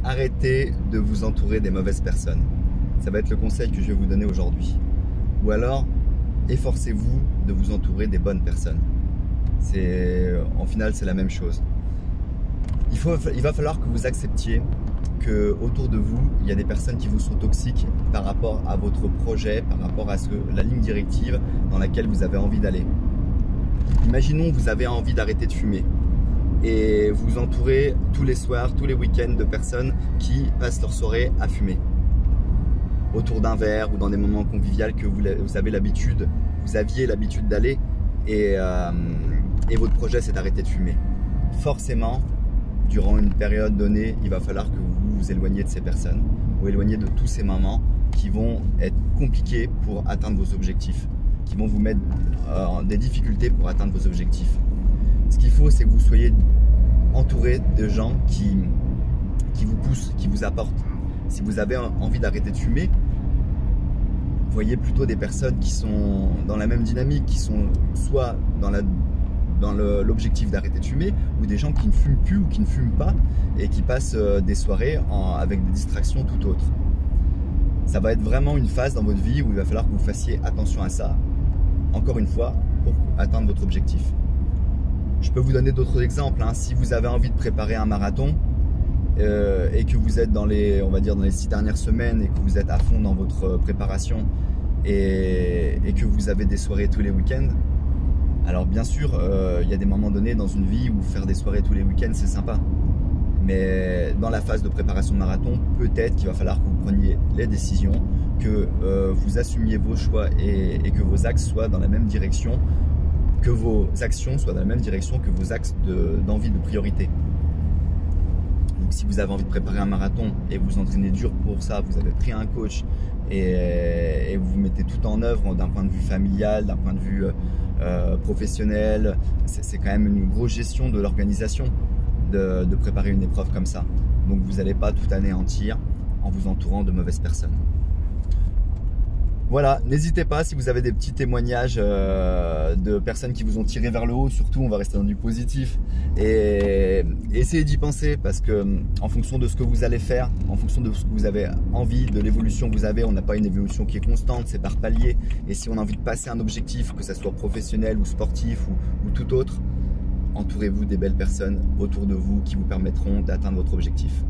arrêtez de vous entourer des mauvaises personnes. Ça va être le conseil que je vais vous donner aujourd'hui. Ou alors, efforcez-vous de vous entourer des bonnes personnes. En final, c'est la même chose. Il va falloir que vous acceptiez que autour de vous, il y a des personnes qui vous sont toxiques par rapport à votre projet, par rapport à la ligne directive dans laquelle vous avez envie d'aller. Imaginons que vous avez envie d'arrêter de fumer et vous entourez tous les soirs, tous les week-ends de personnes qui passent leur soirée à fumer autour d'un verre ou dans des moments conviviaux que vous aviez l'habitude d'aller et votre projet c'est d'arrêter de fumer. Forcément, durant une période donnée, il va falloir que vous vous éloigniez de ces personnes, vous éloigniez de tous ces moments qui vont être compliqués pour atteindre vos objectifs, qui vont vous mettre des difficultés pour atteindre vos objectifs. Ce qu'il faut, c'est que vous soyez entouré de gens qui vous poussent, qui vous apportent. Si vous avez envie d'arrêter de fumer, voyez plutôt des personnes qui sont dans la même dynamique, qui sont soit dans l'objectif d'arrêter de fumer, ou des gens qui ne fument plus ou qui ne fument pas et qui passent des soirées avec des distractions tout autres. Ça va être vraiment une phase dans votre vie où il va falloir que vous fassiez attention à ça, encore une fois, pour atteindre votre objectif. Je peux vous donner d'autres exemples, hein. Si vous avez envie de préparer un marathon et que vous êtes dans les 6 dernières semaines et que vous êtes à fond dans votre préparation et que vous avez des soirées tous les week-ends, alors bien sûr, il y a des moments donnés dans une vie où faire des soirées tous les week-ends c'est sympa. Mais dans la phase de préparation de marathon, peut-être qu'il va falloir que vous preniez les décisions, que vous assumiez vos choix et que vos axes soient dans la même direction, que vos actions soient dans la même direction que vos axes d'envie, de priorité. Donc si vous avez envie de préparer un marathon et vous entraînez dur pour ça, vous avez pris un coach et vous mettez tout en œuvre d'un point de vue familial, d'un point de vue professionnel, c'est quand même une grosse gestion de l'organisation de préparer une épreuve comme ça. Donc vous n'allez pas tout anéantir en vous entourant de mauvaises personnes. Voilà, n'hésitez pas si vous avez des petits témoignages de personnes qui vous ont tiré vers le haut, surtout on va rester dans du positif et essayez d'y penser parce que en fonction de ce que vous allez faire, en fonction de ce que vous avez envie, de l'évolution que vous avez, on n'a pas une évolution qui est constante, c'est par palier et si on a envie de passer un objectif, que ce soit professionnel ou sportif ou tout autre, entourez-vous des belles personnes autour de vous qui vous permettront d'atteindre votre objectif.